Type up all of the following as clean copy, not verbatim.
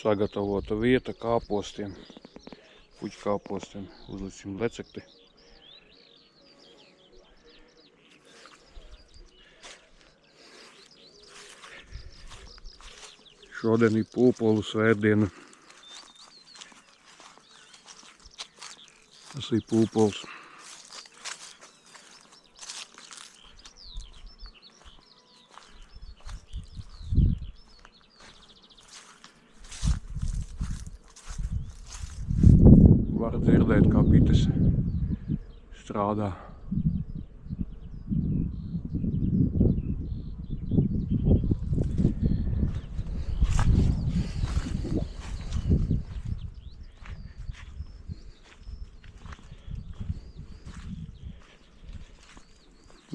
sagatavota vieta kāpostiem, puķkāpostiem. Uzliksim lecekti. Šodien ir pūpolu svētdiena. Tas ir pūpols. Var dzirdēt, kā bites strādā.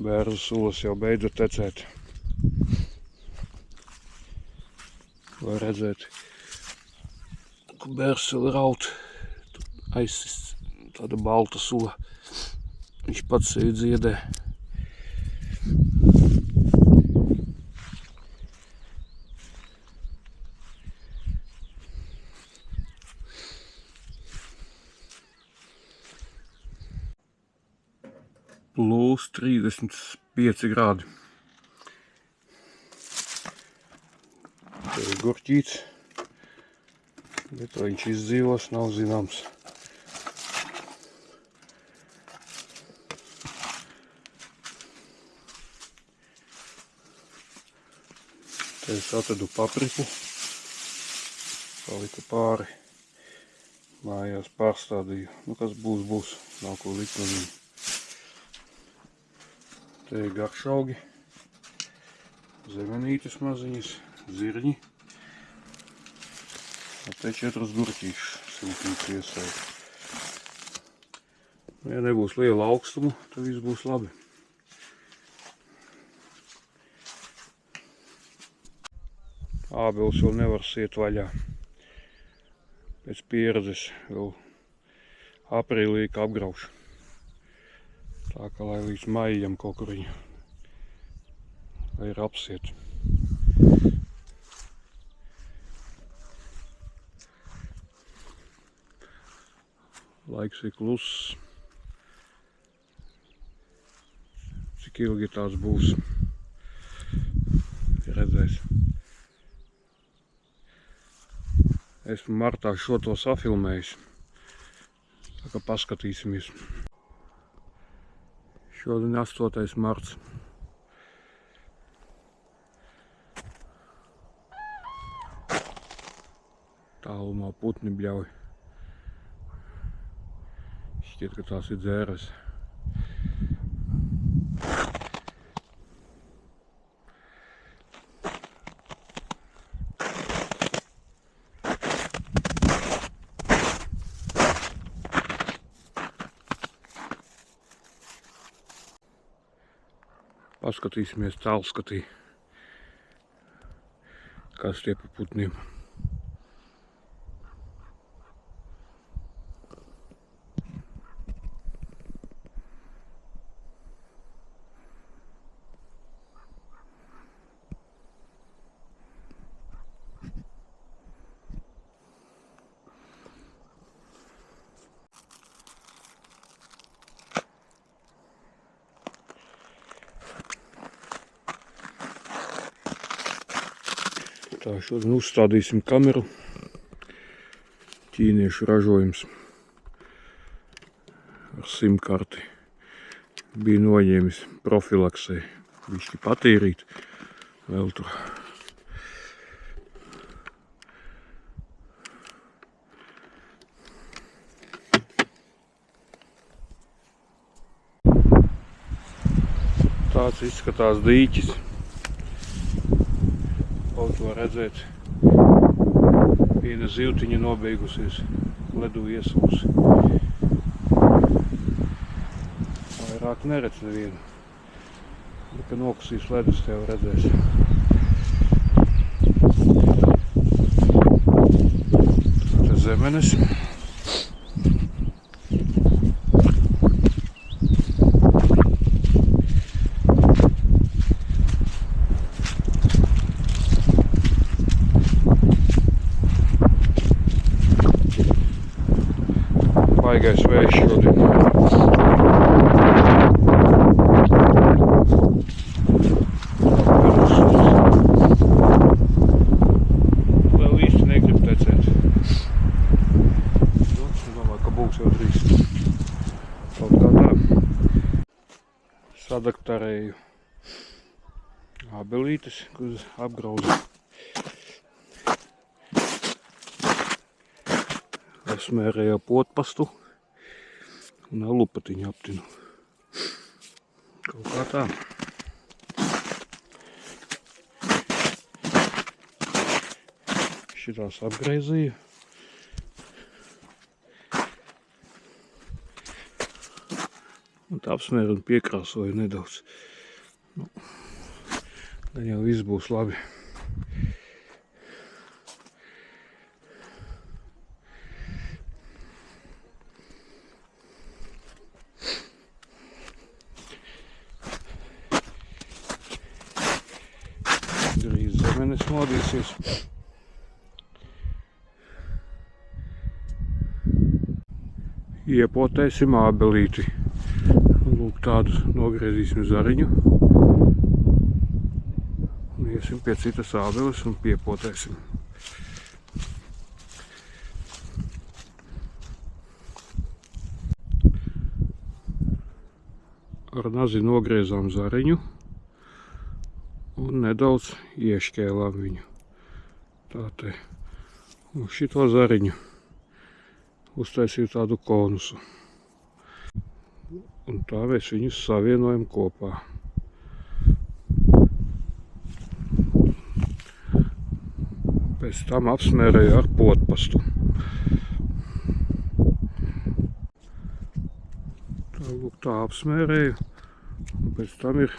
Bērzu sulas jau beidzot tecēt. Var redzēt, ka bērs vēl raut. Aizsists tāda balta sula. Viņš pats sevi dziedē. Plus 35 grādi. Te ir gurķīts, bet vai viņš izdzīvos, nav zināms. Te es atradu papriku, palika pāri. Mājās pārstādīju. Nu, kas būs, nav ko likt no viņu. Te ir garšaugi, zemenītes maziņas, zirņi. Te 4 gurķīšus siltnītes iesēju. Ja nebūs liela augstumu, tad viss būs labi. Ābeles vēl nevar siet vaļā. Pēc pieredzes vēl aprīlī apgraušu. Tā kā lai līdz maijam kaut kur viņu ir apsiet. Laiks ir kluss. Cik ilgi tāds būs, redzēs. Esmu martā šo to safilmējis. Tā kā paskatīsimies. Šodien 8. marts. Tālumā putni bļauj. Šķiet, ka tās ir dzēres. Paskatīsimies tālskatī, kas tie pa putniem. Tā, šodien uzstādīsim kameru. Ķīniešu ražojums ar simkarti. Bija noņēmis profilaksē. Bišķi patīrīt. Vēl tur. Tāds izskatās dīķis. Kaut var redzēt, viena zivtiņa nobeigusies, ledu iesūs. Vairāk neredz nevienu. Ka nokusīs ledus, tev redzēs. Te zemenes. Baigais vējš šodien. Vēl īsti negrib tecēt. Nu, es domāju, ka būs jau drīz. Kaut kā tā. Sadaktarēju abelītes, kur apgrauzu. Smērēju potpastu un lupatiņu aptinu. Kaut kā tā. Šitās apgreizīju. Un tā apsmēru un piekrāsoju nedaudz. Nu, gan jau viss būs labi. Drīz zemenes modīsies. Iepotēsim ābelīti. Lūk, tādu nogriezīsim zariņu. Un iesim pie citas ābeles un piepotēsim. Ar nazi nogriezām zariņu. Un nedaudz iešķēlām viņu. Tā te. Un šito zariņu uztaisīju tādu konusu. Un tā mēs viņus savienojam kopā. Pēc tam apsmērēju ar potpastu. Tā apsmērēju. Un pēc tam ir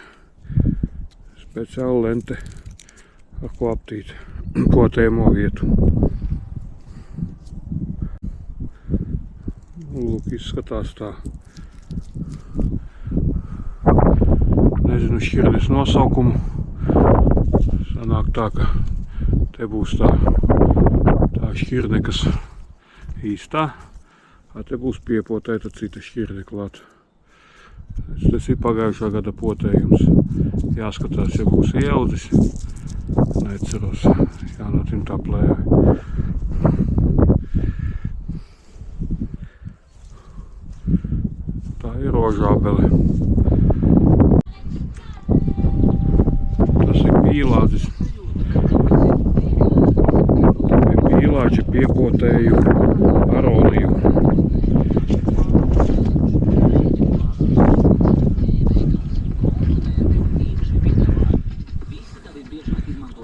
speciāla lente, ar ko aptīt potējumo vietu. Lūk, izskatās tā. Nezinu šķirnes nosaukumu. Sanāk tā, ka te būs tā šķirne, kas īstā. Te būs piepotēta cita šķirne klāt. Tas ir pagājušā gada potējums. Jāskatās, ja būs ieldzis. Neceros, jānotim tā plēve. Tā ir rožābele. Tas ir pīlādzis. Pie pīlāģa piepotēju aroniju.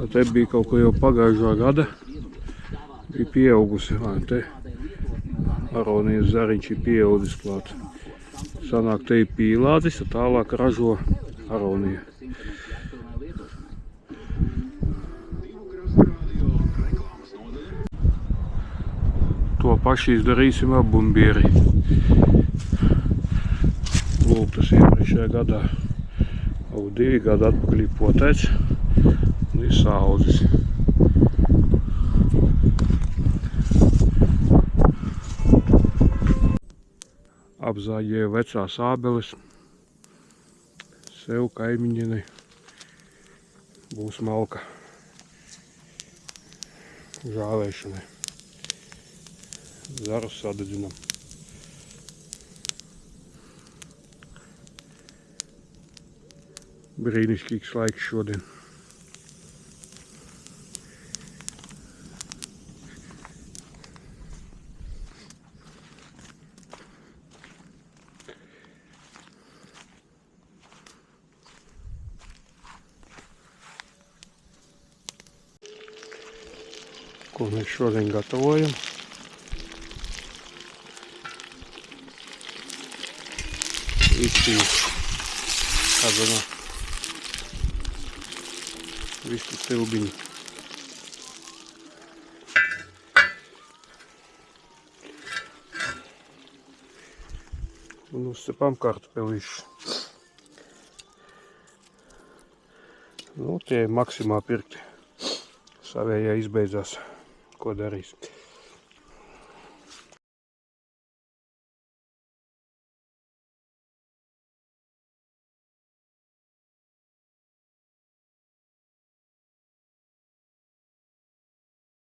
Te bija kaut ko jau pagājušā gada. Bija pieaugusi. Te aronijas zariņš ir pieaudzis klāt. Sanāk, te ir pīlādzis, tālāk ražo aronija. To paši izdarīsim ar bumbieri. Lūk, tas iepriekšējā gadā, jau 2 gadu atpakaļ potēts. Ir saudzis. Apzāģēju vecās ābeles. Sev kaimiņienei būs malka žāvēšanai. Zarus sadedzinam. Brīnišķīgs laiks šodien. Ko mēs šodien gatavojam? Vistas kazana. Vistas tilbiņi. Un uzcepam kartupelīšus. Nu, tie maksimā pirkti. Savējā izbeidzās. Ko darīs?